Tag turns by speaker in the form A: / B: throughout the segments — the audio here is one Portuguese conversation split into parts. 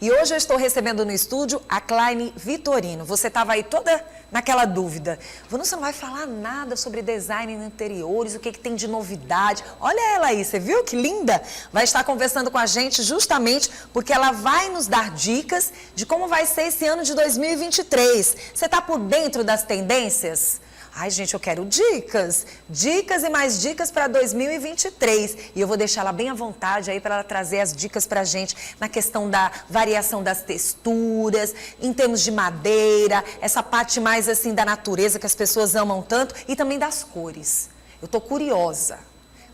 A: E hoje eu estou recebendo no estúdio a Clayne Vitorino. Você estava aí toda naquela dúvida. Você não vai falar nada sobre design de interiores, o que tem de novidade. Olha ela aí, você viu que linda? Vai estar conversando com a gente justamente porque ela vai nos dar dicas de como vai ser esse ano de 2023. Você está por dentro das tendências? Ai, gente, eu quero dicas. Dicas e mais dicas para 2023. E eu vou deixar ela bem à vontade aí para ela trazer as dicas para a gente na questão da variação das texturas, em termos de madeira, essa parte mais assim da natureza que as pessoas amam tanto e também das cores. Eu tô curiosa.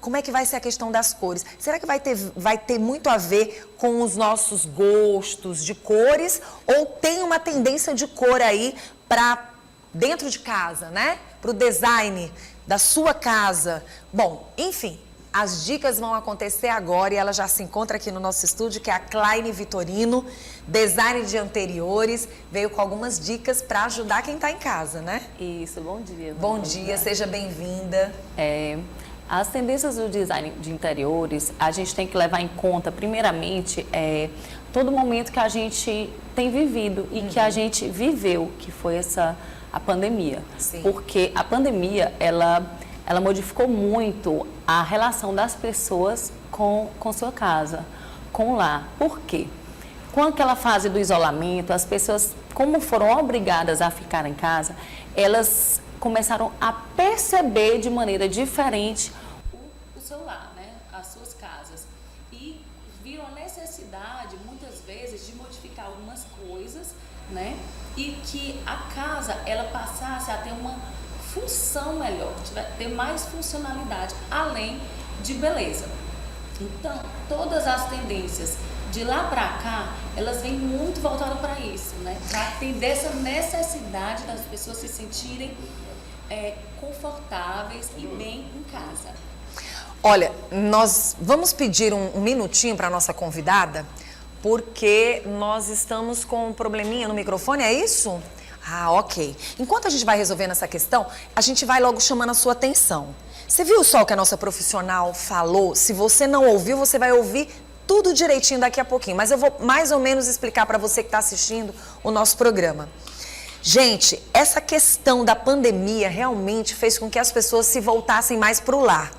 A: Como é que vai ser a questão das cores? Será que vai ter muito a ver com os nossos gostos de cores ou tem uma tendência de cor aí para dentro de casa, né? Para o design da sua casa. Bom, enfim, as dicas vão acontecer agora e ela já se encontra aqui no nosso estúdio, que é a Clayne Vitorino, design de interiores, veio com algumas dicas para ajudar quem está em casa, né?
B: Isso, bom dia.
A: Bom dia, seja bem-vinda.
B: As tendências do design de interiores, a gente tem que levar em conta, primeiramente, todo momento que a gente tem vivido e que a gente viveu, que foi a pandemia.
A: Sim.
B: Porque a pandemia, ela modificou muito a relação das pessoas com sua casa, com o lar. Por quê? Com aquela fase do isolamento, as pessoas, como foram obrigadas a ficar em casa, elas começaram a perceber de maneira diferente o seu lar, né? As suas casas. E viram a necessidade, muitas vezes, de modificar algumas coisas, né? E que a casa, ela passasse a ter uma função melhor, ter mais funcionalidade, além de beleza. Então, todas as tendências de lá para cá, elas vêm muito voltadas para isso, né? Para atender essa necessidade das pessoas se sentirem confortáveis e bem em casa.
A: Olha, nós vamos pedir um minutinho para a nossa convidada, porque nós estamos com um probleminha no microfone, é isso? Ah, ok. Enquanto a gente vai resolvendo essa questão, a gente vai logo chamando a sua atenção. Você viu só o que a nossa profissional falou? Se você não ouviu, você vai ouvir tudo direitinho daqui a pouquinho. Mas eu vou mais ou menos explicar para você que está assistindo o nosso programa. Gente, essa questão da pandemia realmente fez com que as pessoas se voltassem mais para o lar.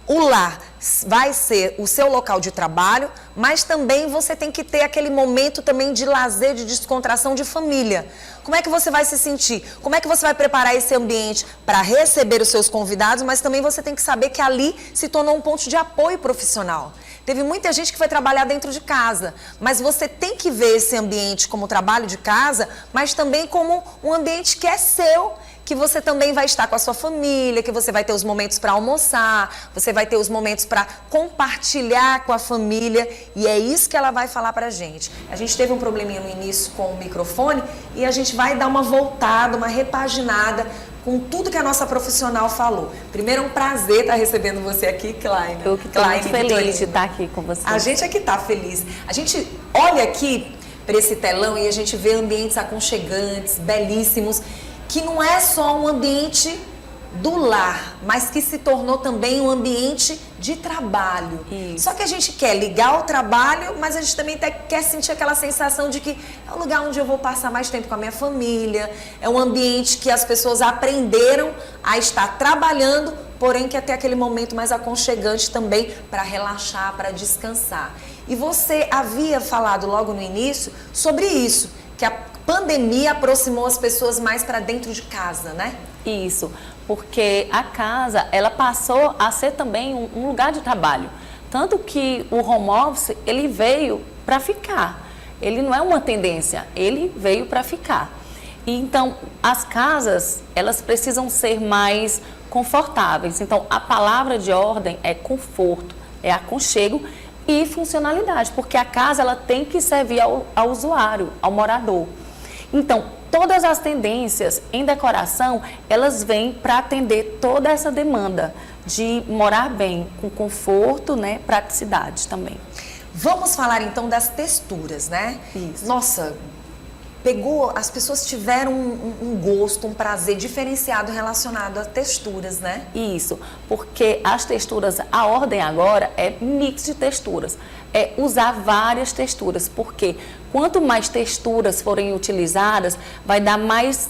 A: O lar vai ser o seu local de trabalho, mas também você tem que ter aquele momento também de lazer, de descontração de família. Como é que você vai se sentir? Como é que você vai preparar esse ambiente para receber os seus convidados, mas também você tem que saber que ali se tornou um ponto de apoio profissional. Teve muita gente que foi trabalhar dentro de casa, mas você tem que ver esse ambiente como trabalho de casa, mas também como um ambiente que é seu, que você também vai estar com a sua família, que você vai ter os momentos para almoçar, você vai ter os momentos para compartilhar com a família, e é isso que ela vai falar pra gente. A gente teve um probleminha no início com o microfone e a gente vai dar uma voltada, uma repaginada com tudo que a nossa profissional falou. Primeiro, é um prazer estar recebendo você aqui, Clayne.
B: Eu que estou muito feliz de estar aqui com você.
A: A gente é que está feliz. A gente olha aqui para esse telão e a gente vê ambientes aconchegantes, belíssimos, que não é só um ambiente do lar, mas que se tornou também um ambiente de trabalho.
B: Isso.
A: Só que a gente quer ligar o trabalho, mas a gente também quer sentir aquela sensação de que é um lugar onde eu vou passar mais tempo com a minha família, é um ambiente que as pessoas aprenderam a estar trabalhando, porém quer ter aquele momento mais aconchegante também para relaxar, para descansar. E você havia falado logo no início sobre isso, que a pandemia aproximou as pessoas mais para dentro de casa, né?
B: Isso, porque a casa, ela passou a ser também um lugar de trabalho. Tanto que o home office, ele veio para ficar. Ele não é uma tendência, ele veio para ficar. E então, as casas, elas precisam ser mais confortáveis. Então, a palavra de ordem é conforto, é aconchego e funcionalidade, porque a casa, ela tem que servir ao usuário, ao morador. Então, todas as tendências em decoração, elas vêm para atender toda essa demanda de morar bem, com conforto, né, praticidade também.
A: Vamos falar então das texturas, né?
B: Isso.
A: Nossa, pegou, as pessoas tiveram um gosto, um prazer diferenciado relacionado a texturas, né?
B: Isso, porque as texturas, a ordem agora é mix de texturas, é usar várias texturas, porque quanto mais texturas forem utilizadas, vai dar mais,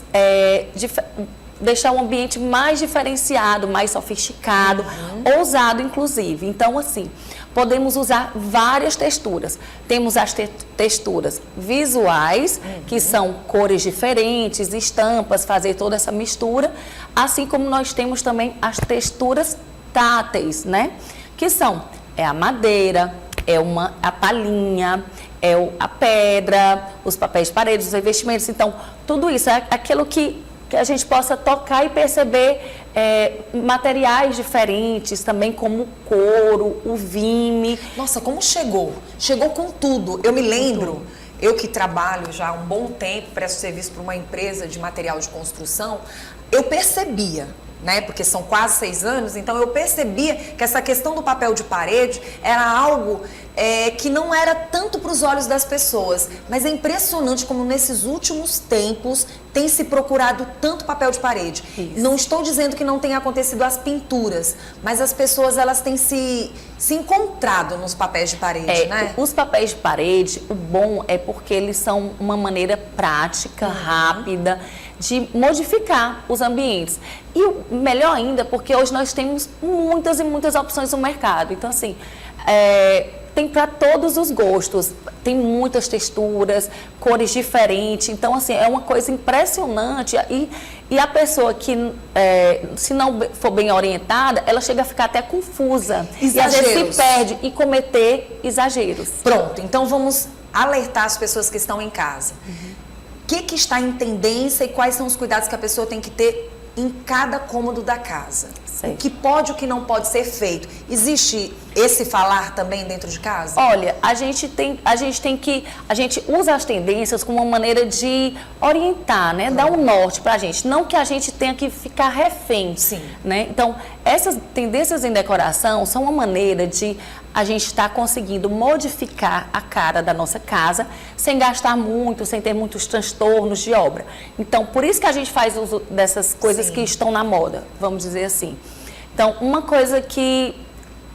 B: deixar o ambiente mais diferenciado, mais sofisticado, ousado inclusive. Então, assim, podemos usar várias texturas. Temos as texturas visuais, que são cores diferentes, estampas, fazer toda essa mistura. Assim como nós temos também as texturas táteis, né? Que são a madeira, a palhinha, a pedra, os papéis de parede, os revestimentos. Então, tudo isso é aquilo que a gente possa tocar e perceber materiais diferentes, também como o couro, o vime.
A: Nossa, como chegou? Chegou com tudo. Eu me lembro, eu que trabalho já há um bom tempo, presto serviço para uma empresa de material de construção, eu percebia, né, porque são quase 6 anos, então eu percebia que essa questão do papel de parede era algo que não era tanto para os olhos das pessoas, mas é impressionante como nesses últimos tempos tem se procurado tanto papel de parede. Isso. Não estou dizendo que não tenha acontecido as pinturas, mas as pessoas elas têm se encontrado nos papéis de parede, né?
B: Os papéis de parede, o bom é porque eles são uma maneira prática, rápida, de modificar os ambientes. E o melhor ainda, porque hoje nós temos muitas e muitas opções no mercado. Então, assim, tem para todos os gostos, tem muitas texturas, cores diferentes. Então, assim, é uma coisa impressionante. E a pessoa que, se não for bem orientada, ela chega a ficar até confusa.
A: Exageros.
B: E às vezes se perde e cometer exageros.
A: Pronto, então vamos alertar as pessoas que estão em casa. O que está em tendência e quais são os cuidados que a pessoa tem que ter em cada cômodo da casa?
B: Sei.
A: O que pode e o que não pode ser feito? Existe esse falar também dentro de casa?
B: Olha, a gente usa as tendências como uma maneira de orientar, né? Dar um norte pra gente, não que a gente tenha que ficar refém.
A: Sim.
B: Né? Então, essas tendências em decoração são uma maneira de a gente estar conseguindo modificar a cara da nossa casa sem gastar muito, sem ter muitos transtornos de obra. Então, por isso que a gente faz uso dessas coisas
A: Sim.
B: que estão na moda, vamos dizer assim. Então, uma coisa que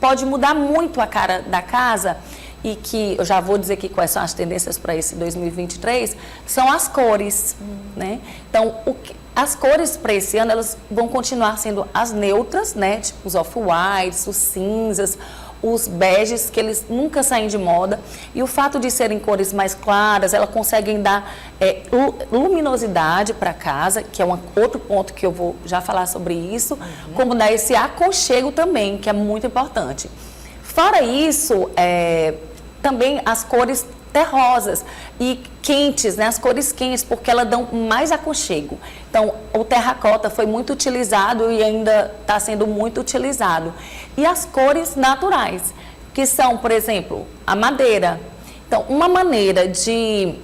B: pode mudar muito a cara da casa e que eu já vou dizer aqui quais são as tendências para esse 2023, são as cores, né? Então, as cores para esse ano, elas vão continuar sendo as neutras, né? Tipo os off-whites, os cinzas, os beges, que eles nunca saem de moda. E o fato de serem cores mais claras, elas conseguem dar luminosidade para a casa, que é outro ponto que eu vou já falar sobre isso, como dar esse aconchego também, que é muito importante. Fora isso, também as cores terrosas e quentes, né? As cores quentes, porque elas dão mais aconchego. Então, o terracota foi muito utilizado e ainda está sendo muito utilizado. E as cores naturais, que são, por exemplo, a madeira. Então, uma maneira de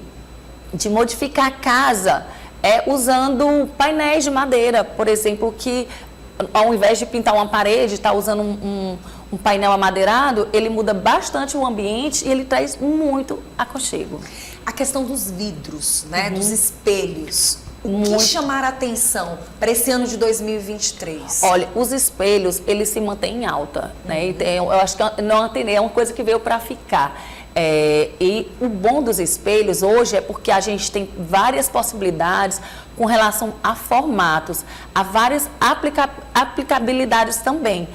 B: modificar a casa é usando painéis de madeira, por exemplo, que ao invés de pintar uma parede, está usando um painel amadeirado, ele muda bastante o ambiente e ele traz muito aconchego.
A: A questão dos vidros, né? Dos espelhos. O que chamar a atenção para esse ano de 2023?
B: Olha, os espelhos, eles se mantêm em alta, né? Eu acho que não é uma coisa que veio para ficar. E o bom dos espelhos hoje é porque a gente tem várias possibilidades com relação a formatos, a várias aplicabilidades também.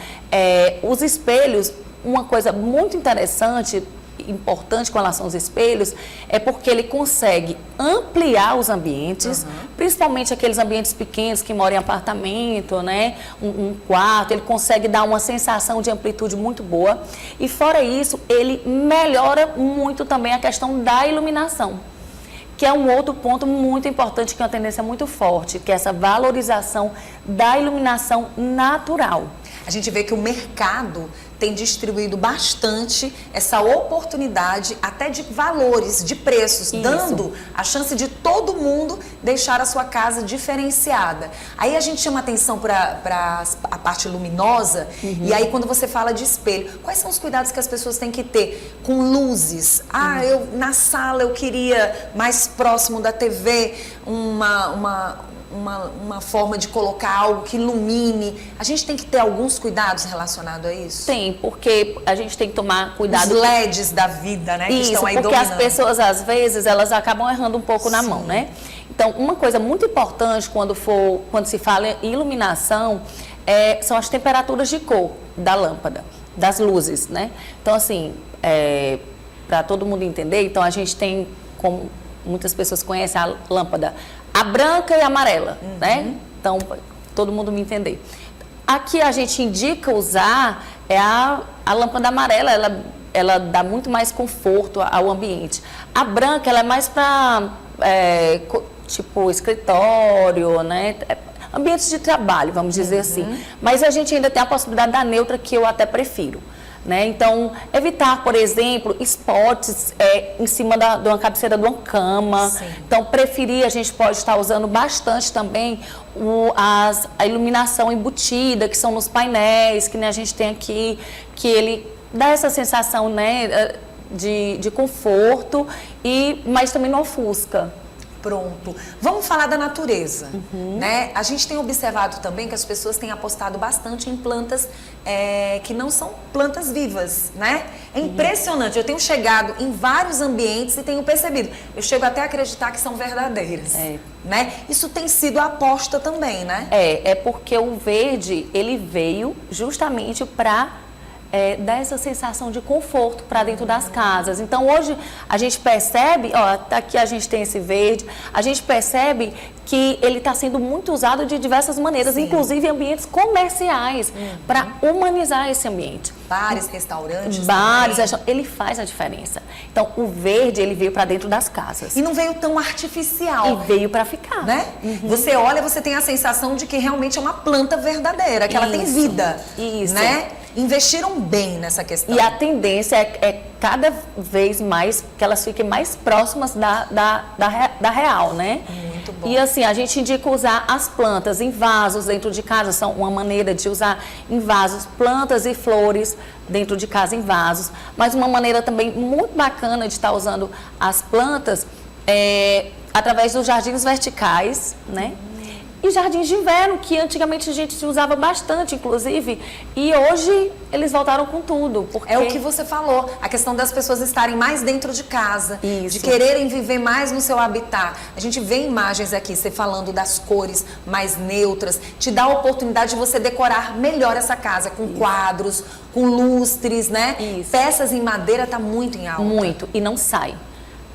B: Os espelhos, uma coisa muito interessante, importante com relação aos espelhos, é porque ele consegue ampliar os ambientes, principalmente aqueles ambientes pequenos que moram em apartamento, né? Um quarto, ele consegue dar uma sensação de amplitude muito boa. E fora isso, ele melhora muito também a questão da iluminação, que é um outro ponto muito importante, que é uma tendência muito forte, que é essa valorização da iluminação natural.
A: A gente vê que o mercado tem distribuído bastante essa oportunidade até de valores, de preços,
B: Isso.
A: dando a chance de todo mundo deixar a sua casa diferenciada. Aí a gente chama atenção para a parte luminosa, e aí quando você fala de espelho, quais são os cuidados que as pessoas têm que ter com luzes? Eu na sala eu queria mais próximo da TV uma forma de colocar algo que ilumine. A gente tem que ter alguns cuidados relacionados a isso?
B: Tem, porque a gente tem que tomar cuidado.
A: Os LEDs da vida, né? Que
B: Isso,
A: estão aí
B: porque
A: dominando.
B: as pessoas, às vezes, elas acabam errando um pouco na mão, né? Então, uma coisa muito importante quando se fala em iluminação, são as temperaturas de cor da lâmpada, das luzes, né? Então, assim, para todo mundo entender, então a gente tem, como muitas pessoas conhecem, a lâmpada, a branca e a amarela, né? Então, todo mundo me entender. Aqui a gente indica usar a lâmpada amarela, ela dá muito mais conforto ao ambiente. A branca, ela é mais para, tipo, escritório, né? Ambientes de trabalho, vamos dizer assim. Mas a gente ainda tem a possibilidade da neutra, que eu até prefiro. Né? Então, evitar, por exemplo, esportes em cima de uma cabeceira de uma cama.
A: Sim.
B: Então, preferir, a gente pode estar usando bastante também a iluminação embutida, que são nos painéis, que a gente tem aqui, que ele dá essa sensação, né, de conforto, mas também não ofusca.
A: Pronto. Vamos falar da natureza, né? A gente tem observado também que as pessoas têm apostado bastante em plantas que não são plantas vivas, né? É impressionante. Eu tenho chegado em vários ambientes e tenho percebido. Eu chego até a acreditar que são verdadeiras, né? Isso tem sido a aposta também, né?
B: É porque o verde, ele veio justamente para dar essa sensação de conforto para dentro das casas. Então, hoje, a gente percebe, aqui a gente tem esse verde, a gente percebe que ele está sendo muito usado de diversas maneiras,
A: Sim.
B: inclusive em ambientes comerciais, para humanizar esse ambiente.
A: Bares, restaurantes.
B: Bares,
A: também.
B: ele faz a diferença. Então, o verde, ele veio para dentro das casas.
A: E não veio tão artificial.
B: E veio para ficar.
A: Né? Você olha, você tem a sensação de que realmente é uma planta verdadeira, que ela tem vida.
B: Isso.
A: Né? Investiram bem nessa questão.
B: E a tendência é cada vez mais que elas fiquem mais próximas da real, né?
A: Muito bom.
B: E assim, a gente indica usar as plantas em vasos dentro de casa, são uma maneira de usar em vasos plantas e flores dentro de casa em vasos. Mas uma maneira também muito bacana de estar usando as plantas através dos jardins verticais, né? E jardins de inverno, que antigamente a gente usava bastante, inclusive, e hoje eles voltaram com tudo. Porque...
A: É o que você falou, a questão das pessoas estarem mais dentro de casa,
B: Isso.
A: de quererem viver mais no seu habitat. A gente vê imagens aqui, você falando das cores mais neutras, te dá a oportunidade de você decorar melhor essa casa, com quadros, com lustres, né?
B: Isso.
A: Peças em madeira tá muito em alta.
B: Muito, e não sai.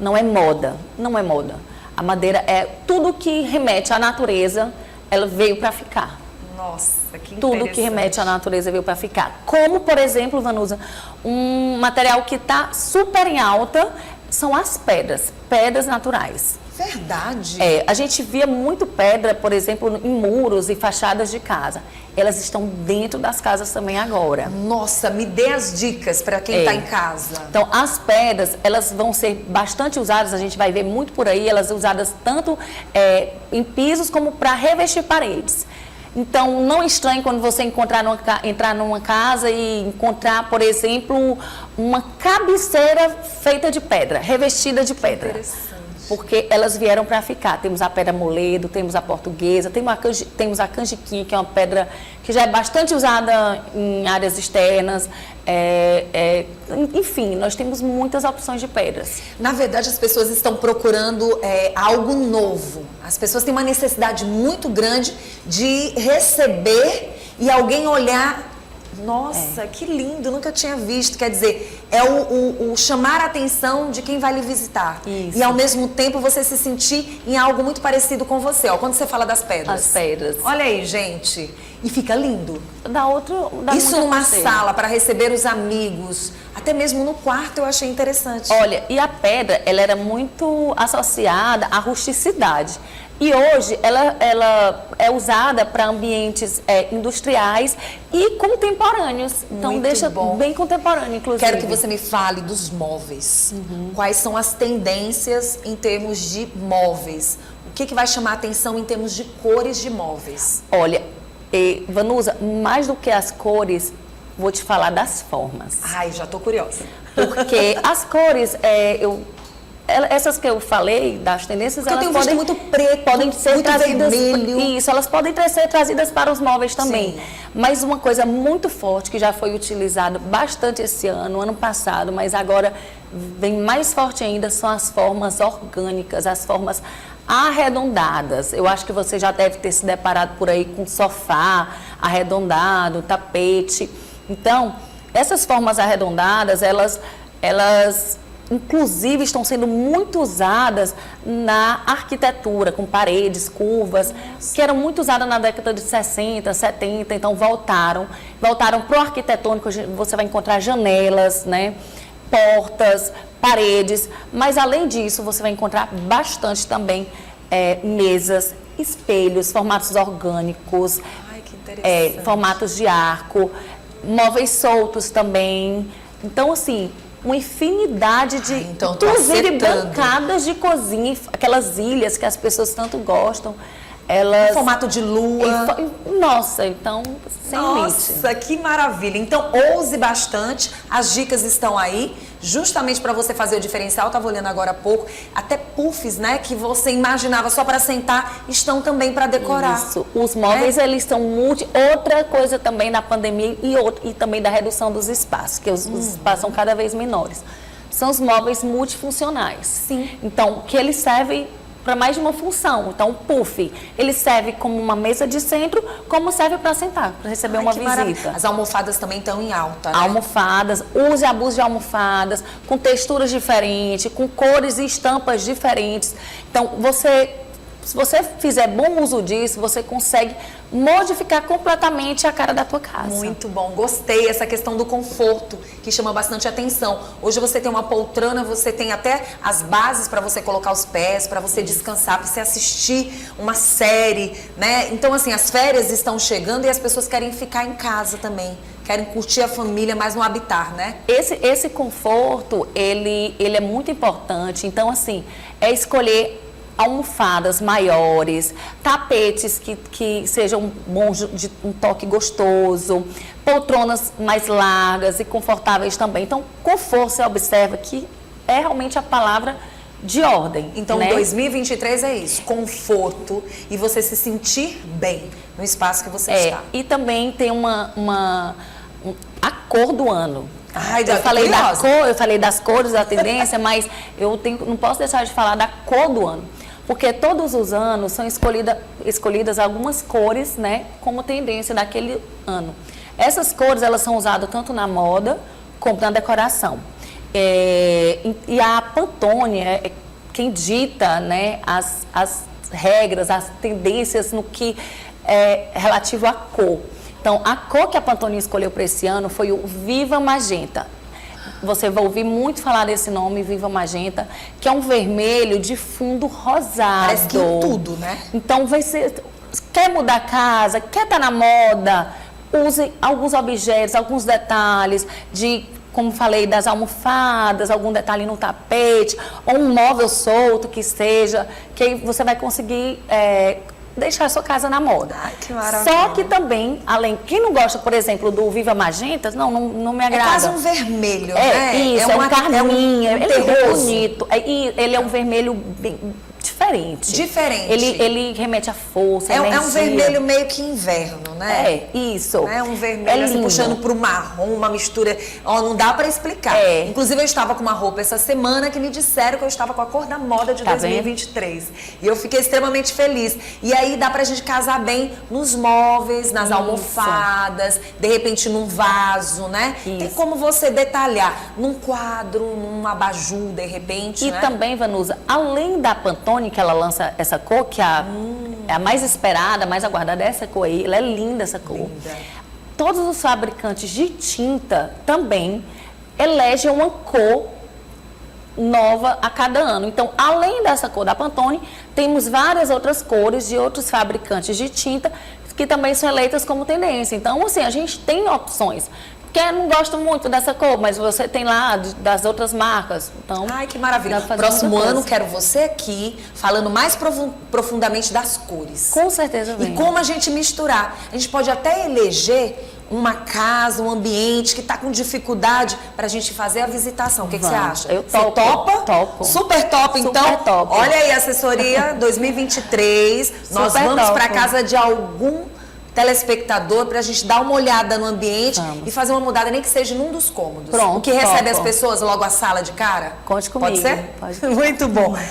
B: Não é moda, não é moda. A madeira é tudo que remete à natureza, ela veio para ficar.
A: Nossa, que interessante.
B: Tudo que remete à natureza veio para ficar. Como, por exemplo, Vanusa, um material que está super em alta são as pedras naturais.
A: Verdade.
B: A gente via muito pedra, por exemplo, em muros e fachadas de casa. Elas estão dentro das casas também agora.
A: Nossa, me dê as dicas para quem está em casa.
B: Então, as pedras, elas vão ser bastante usadas, a gente vai ver muito por aí, elas usadas tanto em pisos como para revestir paredes. Então, não estranhe quando você entrar numa casa e encontrar, por exemplo, uma cabeceira feita de pedra, revestida de pedra.
A: Interessante.
B: Porque elas vieram para ficar. Temos a pedra moledo, temos a portuguesa, temos a canjiquinha, que é uma pedra que já é bastante usada em áreas externas. Enfim, nós temos muitas opções de pedras.
A: Na verdade, as pessoas estão procurando algo novo. As pessoas têm uma necessidade muito grande de receber e alguém olhar. Nossa, que lindo, nunca tinha visto. Quer dizer, é o chamar a atenção de quem vai lhe visitar.
B: Isso.
A: E ao mesmo tempo você se sentir em algo muito parecido com você. Ó, quando você fala das pedras.
B: As pedras.
A: Olha aí, gente. E fica lindo.
B: Dá
A: Isso
B: muita
A: numa
B: parceira.
A: sala para receber os amigos, até mesmo no quarto eu achei interessante.
B: Olha, e a pedra, ela era muito associada à rusticidade. E hoje ela é usada para ambientes industriais e contemporâneos. Então
A: Muito
B: deixa
A: bom.
B: bem contemporâneo, inclusive.
A: Quero que você me fale dos móveis. Quais são as tendências em termos de móveis? O que vai chamar a atenção em termos de cores de móveis?
B: Olha, Vanusa, mais do que as cores, vou te falar das formas.
A: Ai, já tô curiosa.
B: Porque as cores, essas que eu falei, das tendências,
A: Porque
B: elas
A: eu tenho visto muito preto,
B: podem ser
A: muito
B: trazidas.
A: vermelho.
B: Isso, elas podem ser trazidas para os móveis também.
A: Sim.
B: Mas uma coisa muito forte que já foi utilizada bastante esse ano passado, mas agora vem mais forte ainda, são as formas orgânicas, as formas arredondadas. Eu acho que você já deve ter se deparado por aí com sofá arredondado, tapete. Então, essas formas arredondadas, elas inclusive estão sendo muito usadas na arquitetura, com paredes, curvas, que eram muito usadas na década de 60, 70, então voltaram para o arquitetônico. Você vai encontrar janelas, né, portas, paredes, mas além disso você vai encontrar bastante também mesas, espelhos, formatos orgânicos,
A: Ai, que interessante.
B: formatos de arco, móveis soltos também. Então, assim, uma infinidade de,
A: então tô
B: inclusive
A: acertando.
B: bancadas de cozinha, aquelas ilhas que as pessoas tanto gostam, elas...
A: Em formato de lua.
B: Nossa, então, sem limite.
A: Nossa, que maravilha. Então, ouse bastante. As dicas estão aí, justamente para você fazer o diferencial. Eu estava olhando agora há pouco. Até puffs, né, que você imaginava só para sentar, estão também para decorar.
B: Isso. Os móveis, eles são outra coisa também da pandemia e também da redução dos espaços, que os espaços são cada vez menores. São os móveis multifuncionais.
A: Sim.
B: Então, que eles servem para mais de uma função. Então, o puff, ele serve como uma mesa de centro, como serve para sentar, para receber uma
A: que
B: visita.
A: maravilha. As almofadas também estão em alta, né?
B: Almofadas, use e abuse de almofadas, com texturas diferentes, com cores e estampas diferentes. Então, se você fizer bom uso disso, você consegue modificar completamente a cara da tua casa.
A: Muito bom, gostei. Essa questão do conforto que chama bastante atenção. Hoje você tem uma poltrona, você tem até as bases para você colocar os pés, para você descansar, para você assistir uma série, né? Então, assim, as férias estão chegando e as pessoas querem ficar em casa também. Querem curtir a família, mas no habitar, né?
B: Esse conforto, ele é muito importante. Então, assim, é escolher almofadas maiores, tapetes que sejam bons, de um toque gostoso, poltronas mais largas e confortáveis também. Então, conforto, você observa que é realmente a palavra de ordem.
A: Então,
B: né?
A: 2023 é isso, conforto e você se sentir bem no espaço que você está.
B: E também tem a cor do ano.
A: Ai,
B: eu falei da cor, eu falei das cores da tendência, mas não posso deixar de falar da cor do ano. Porque todos os anos são escolhidas algumas cores, né, como tendência daquele ano. Essas cores, elas são usadas tanto na moda como na decoração. E a Pantone é quem dita, né, as regras, as tendências no que é relativo à cor. Então, a cor que a Pantone escolheu para esse ano foi o Viva Magenta. Você vai ouvir muito falar desse nome, Viva Magenta, que é um vermelho de fundo rosado.
A: Parece que em tudo, né?
B: Então, quer mudar a casa, quer estar na moda, use alguns objetos, alguns detalhes como falei, das almofadas, algum detalhe no tapete, ou um móvel solto que seja, que aí você vai conseguir deixar a sua casa na moda.
A: Ai, que maravilha.
B: Só que também, quem não gosta, por exemplo, do Viva Magenta, não me agrada.
A: É quase um vermelho, né?
B: Isso, é um carminho, ele é
A: terroso.
B: bonito. E ele é um vermelho bem diferente.
A: Diferente.
B: Ele remete à força,
A: É um
B: energia.
A: vermelho meio que inverno, né?
B: Isso.
A: É um vermelho assim,
B: lindo.
A: puxando pro marrom, uma mistura. Ó, não dá pra explicar. Inclusive, eu estava com uma roupa essa semana que me disseram que eu estava com a cor da moda de 2023. E eu fiquei extremamente feliz. E aí dá pra gente casar bem nos móveis, nas almofadas, de repente num vaso, né?
B: Isso.
A: Tem como você detalhar num quadro, num abajur, de repente,
B: E
A: né?
B: também, Vanusa, além da Pantone, que que ela lança essa cor, que é a mais esperada, a mais aguardada, é essa cor aí. Ela é linda, essa cor.
A: Linda.
B: Todos os fabricantes de tinta também elegem uma cor nova a cada ano. Então, além dessa cor da Pantone, temos várias outras cores de outros fabricantes de tinta que também são eleitas como tendência. Então, assim, a gente tem opções. Quem não gosta muito dessa cor, mas você tem lá das outras marcas. Então,
A: ai, que maravilha.
B: dá pra fazer
A: Próximo
B: muita
A: ano,
B: coisa.
A: quero você aqui, falando mais profundamente das cores.
B: Com certeza vem.
A: E como a gente misturar. A gente pode até eleger uma casa, um ambiente que está com dificuldade para a gente fazer a visitação. O que você acha?
B: Eu
A: Você
B: topo,
A: topa?
B: topo.
A: Super top, então.
B: Super top.
A: Olha aí, assessoria 2023. Nós
B: Super
A: vamos
B: top.
A: para casa de algum telespectador para a gente dar uma olhada no ambiente
B: Vamos.
A: e fazer uma mudada, nem que seja num dos cômodos.
B: Pronto,
A: O que recebe
B: topo.
A: as pessoas logo a sala de cara?
B: Conte comigo.
A: Pode ser?
B: Pode.
A: Muito bom.